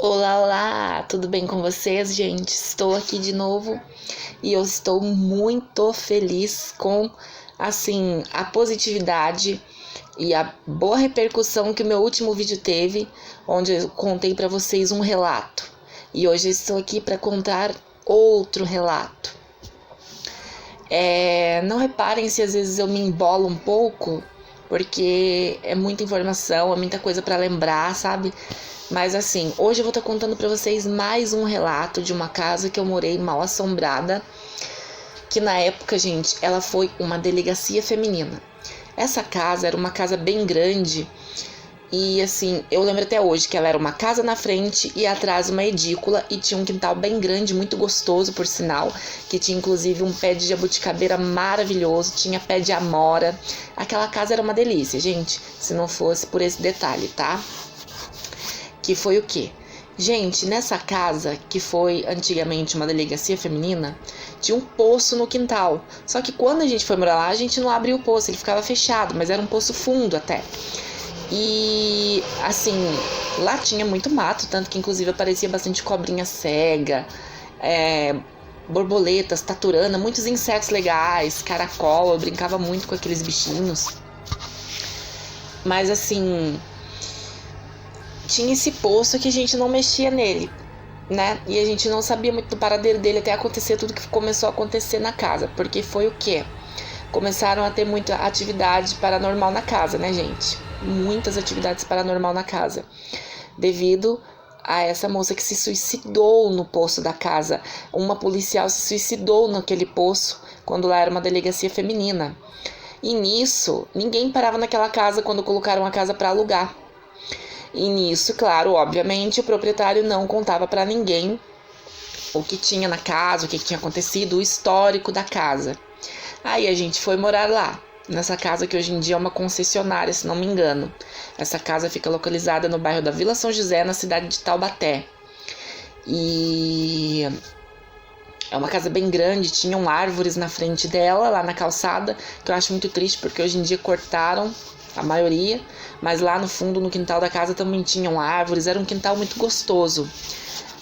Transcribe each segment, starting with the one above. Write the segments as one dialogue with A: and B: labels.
A: Olá, olá, tudo bem com vocês, gente? Estou aqui de novo e eu estou muito feliz com, a positividade e a boa repercussão que o meu último vídeo teve, onde eu contei para vocês um relato. E hoje eu estou aqui para contar outro relato. Não reparem se às vezes eu me embolo um pouco, porque é muita informação, é muita coisa para lembrar, sabe? Mas assim, hoje eu vou estar contando para vocês mais um relato de uma casa que eu morei mal assombrada, que na época, gente, ela foi uma delegacia feminina. Essa casa era uma casa bem grande e assim, eu lembro até hoje que ela era uma casa na frente e atrás uma edícula e tinha um quintal bem grande, muito gostoso por sinal, que tinha inclusive um pé de jabuticabeira maravilhoso, tinha pé de amora. Aquela casa era uma delícia, gente, se não fosse por esse detalhe, tá? Que foi o quê? Gente, nessa casa, que foi antigamente uma delegacia feminina, tinha um poço no quintal. Só que quando a gente foi morar lá, a gente não abriu o poço, ele ficava fechado, mas era um poço fundo até. E, assim, lá tinha muito mato, tanto que inclusive aparecia bastante cobrinha cega, borboletas, taturana, muitos insetos legais, caracol, eu brincava muito com aqueles bichinhos. Mas, assim, tinha esse poço que a gente não mexia nele, né? E a gente não sabia muito do paradeiro dele até acontecer tudo que começou a acontecer na casa. Porque foi o quê? Começaram a ter muita atividade paranormal na casa, né, gente? Muitas atividades paranormal na casa. Devido a essa moça que se suicidou no poço da casa. Uma policial se suicidou naquele poço quando lá era uma delegacia feminina. E nisso, ninguém parava naquela casa quando colocaram a casa para alugar. E nisso, claro, obviamente, o proprietário não contava para ninguém o que tinha na casa, o que tinha acontecido, o histórico da casa. Aí a gente foi morar lá, nessa casa que hoje em dia é uma concessionária, se não me engano. Essa casa fica localizada no bairro da Vila São José, na cidade de Taubaté. E é uma casa bem grande, tinham árvores na frente dela, lá na calçada, que eu acho muito triste, porque hoje em dia cortaram a maioria, mas lá no fundo, no quintal da casa também tinham árvores, era um quintal muito gostoso.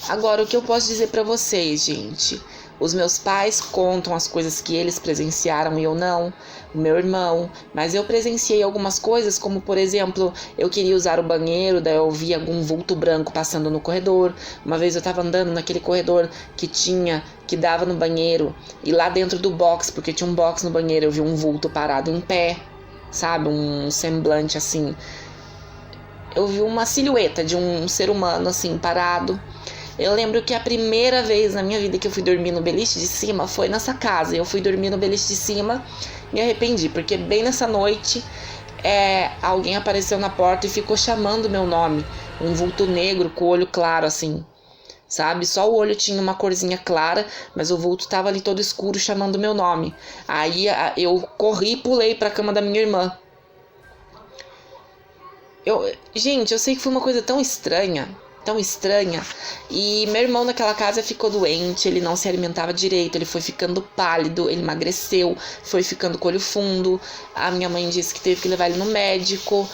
A: Agora, o que eu posso dizer pra vocês, gente? Os meus pais contam as coisas que eles presenciaram e eu não, o meu irmão, mas eu presenciei algumas coisas, como por exemplo, eu queria usar o banheiro, daí eu vi algum vulto branco passando no corredor. Uma vez eu tava andando naquele corredor que dava no banheiro, e lá dentro do box, porque tinha um box no banheiro, eu vi um vulto parado em pé, sabe, um semblante assim. Eu vi uma silhueta de um ser humano assim, parado. Eu lembro que a primeira vez na minha vida que eu fui dormir no beliche de cima foi nessa casa. Eu fui dormir no beliche de cima, me arrependi, porque bem nessa noite alguém apareceu na porta e ficou chamando meu nome. Um vulto negro com o olho claro assim, sabe? Só o olho tinha uma corzinha clara, mas o vulto tava ali todo escuro chamando meu nome. Aí eu corri e pulei pra cama da minha irmã. Gente, eu sei que foi uma coisa tão estranha, e meu irmão naquela casa ficou doente, ele não se alimentava direito, ele foi ficando pálido, ele emagreceu, foi ficando com o olho fundo. A minha mãe disse que teve que levar ele no médico,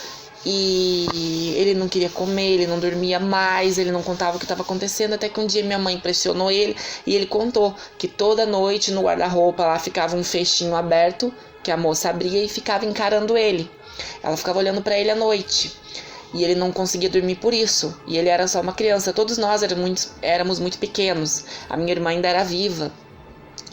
A: e ele não queria comer, ele não dormia mais, ele não contava o que estava acontecendo, até que um dia minha mãe pressionou ele, e ele contou que toda noite no guarda-roupa lá ficava um fechinho aberto, que a moça abria e ficava encarando ele. Ela ficava olhando pra ele à noite. E ele não conseguia dormir por isso. E ele era só uma criança. Todos nós éramos muito pequenos. A minha irmã ainda era viva.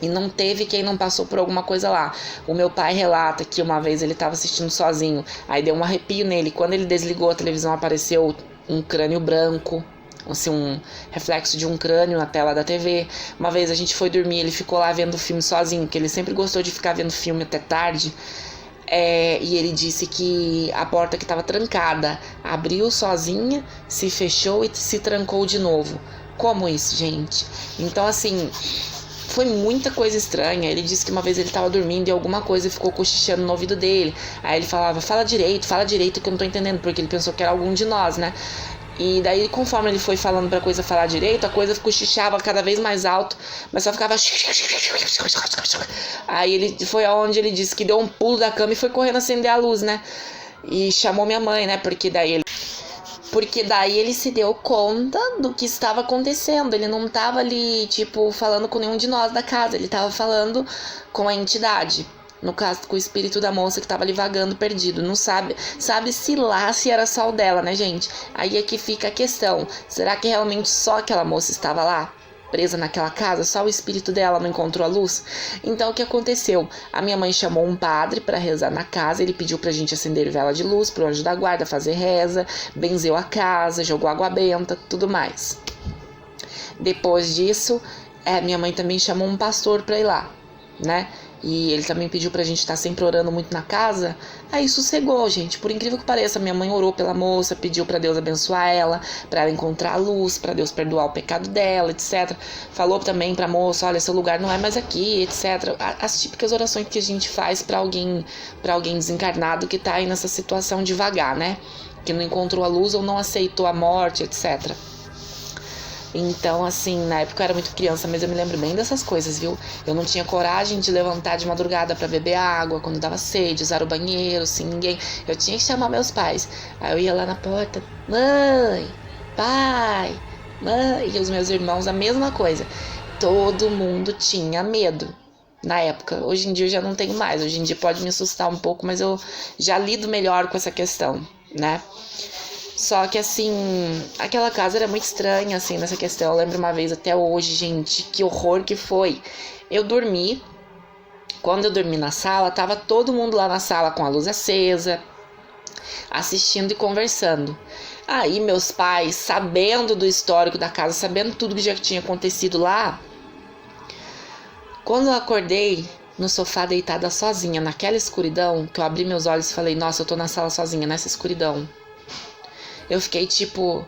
A: E não teve quem não passou por alguma coisa lá. O meu pai relata que uma vez ele estava assistindo sozinho. Aí deu um arrepio nele. Quando ele desligou a televisão, apareceu um crânio branco. Assim, um reflexo de um crânio na tela da TV. Uma vez a gente foi dormir, ele ficou lá vendo o filme sozinho, porque ele sempre gostou de ficar vendo filme até tarde. E ele disse que a porta que estava trancada abriu sozinha, se fechou e se trancou de novo. Como isso, gente? Então, assim, foi muita coisa estranha. Ele disse que uma vez ele estava dormindo e alguma coisa ficou cochichando no ouvido dele. Aí ele falava, fala direito, que eu não tô entendendo, porque ele pensou que era algum de nós, né? E daí, conforme ele foi falando pra coisa falar direito, a coisa cochichava cada vez mais alto, mas só ficava... Aí ele foi aonde ele disse que deu um pulo da cama e foi correndo acender a luz, né? E chamou minha mãe, né? Porque daí ele... Porque daí ele se deu conta do que estava acontecendo. Ele não tava ali, tipo, falando com nenhum de nós da casa. Ele tava falando com a entidade. No caso, com o espírito da moça que tava ali vagando, perdido. Não sabe-se lá se era só o dela, né, gente? Aí é que fica a questão. Será que realmente só aquela moça estava lá? Presa naquela casa, só o espírito dela não encontrou a luz? Então o que aconteceu? A minha mãe chamou um padre para rezar na casa, ele pediu pra gente acender vela de luz pro anjo da guarda, fazer reza, benzeu a casa, jogou água benta, tudo mais. Depois disso, minha mãe também chamou um pastor pra ir lá, né? E ele também pediu pra gente estar sempre orando muito na casa. Aí sossegou, gente. Por incrível que pareça, minha mãe orou pela moça, pediu pra Deus abençoar ela, pra ela encontrar a luz, pra Deus perdoar o pecado dela, etc. Falou também pra moça, olha, seu lugar não é mais aqui, etc. As típicas orações que a gente faz pra alguém desencarnado que tá aí nessa situação de vagar, né? Que não encontrou a luz ou não aceitou a morte, etc. Então, assim, na época eu era muito criança, mas eu me lembro bem dessas coisas, viu? Eu não tinha coragem de levantar de madrugada pra beber água, quando dava sede, usar o banheiro, sem ninguém. Eu tinha que chamar meus pais. Aí eu ia lá na porta, mãe, pai, mãe, e os meus irmãos, a mesma coisa. Todo mundo tinha medo na época. Hoje em dia eu já não tenho mais. Hoje em dia pode me assustar um pouco, mas eu já lido melhor com essa questão, né? Só que, assim, aquela casa era muito estranha, assim, nessa questão. Eu lembro uma vez até hoje, gente, que horror que foi. Eu dormi, quando eu dormi na sala, tava todo mundo lá na sala com a luz acesa, assistindo e conversando. Aí meus pais, sabendo do histórico da casa, sabendo tudo que já tinha acontecido lá, quando eu acordei no sofá deitada sozinha, naquela escuridão, que eu abri meus olhos e falei, nossa, eu tô na sala sozinha, nessa escuridão. Eu fiquei tipo,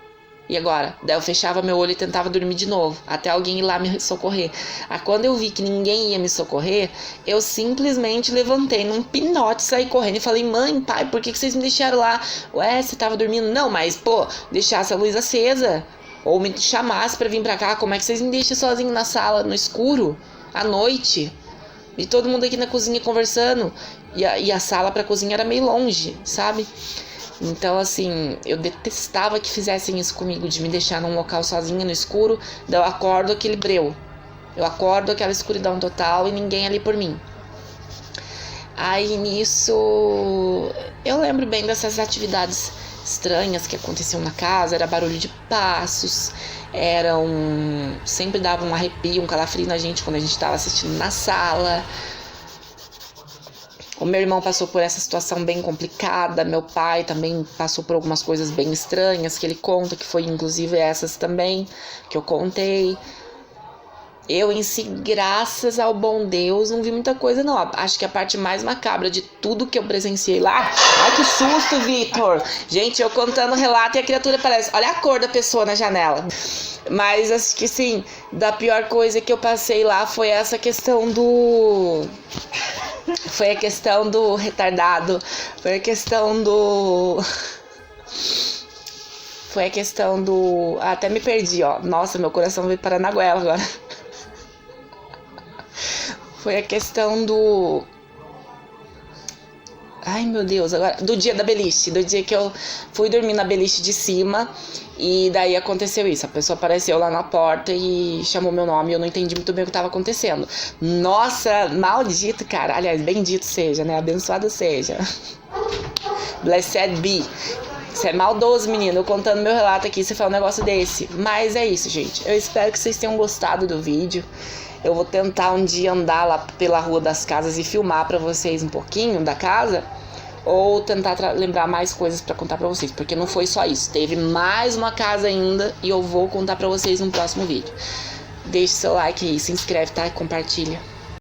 A: e agora? Daí eu fechava meu olho e tentava dormir de novo, até alguém ir lá me socorrer. Aí quando eu vi que ninguém ia me socorrer, eu simplesmente levantei num pinote, saí correndo e falei, mãe, pai, por que vocês me deixaram lá? Ué, você tava dormindo? Não, mas, pô, deixasse a luz acesa, ou me chamasse pra vir pra cá, como é que vocês me deixam sozinho na sala, no escuro, à noite? E todo mundo aqui na cozinha conversando, e a sala pra cozinha era meio longe, sabe? Então, assim, eu detestava que fizessem isso comigo, de me deixar num local sozinha no escuro. Daí eu acordo aquele breu. Eu acordo aquela escuridão total e ninguém ali por mim. Aí nisso, eu lembro bem dessas atividades estranhas que aconteciam na casa. Era barulho de passos, sempre dava um arrepio, um calafrio na gente quando a gente estava assistindo na sala. O meu irmão passou por essa situação bem complicada, meu pai também passou por algumas coisas bem estranhas que ele conta, que foi inclusive essas também que eu contei. Eu em si, graças ao bom Deus, não vi muita coisa não. Acho que a parte mais macabra de tudo que eu presenciei lá... Ai, que susto, Vitor! Gente, eu contando o relato e a criatura aparece. Olha a cor da pessoa na janela. Mas acho que sim, da pior coisa que eu passei lá foi essa questão do... Foi a questão do retardado. Foi a questão do... Foi a questão do... até me perdi, ó. Nossa, meu coração veio parar na goela agora. Foi a questão do... Ai, meu Deus, agora... Do dia da beliche. Do dia que eu fui dormir na beliche de cima. E daí aconteceu isso. A pessoa apareceu lá na porta e chamou meu nome. E eu não entendi muito bem o que estava acontecendo. Nossa, maldito, cara. Aliás, bendito seja, né? Abençoado seja. Blessed be. Você é maldoso, menino. Eu contando meu relato aqui, você fala um negócio desse. Mas é isso, gente. Eu espero que vocês tenham gostado do vídeo. Eu vou tentar um dia andar lá pela Rua das Casas e filmar pra vocês um pouquinho da casa. Ou tentar lembrar mais coisas pra contar pra vocês. Porque não foi só isso. Teve mais uma casa ainda. E eu vou contar pra vocês no próximo vídeo. Deixe seu like aí, se inscreve, tá? E compartilha.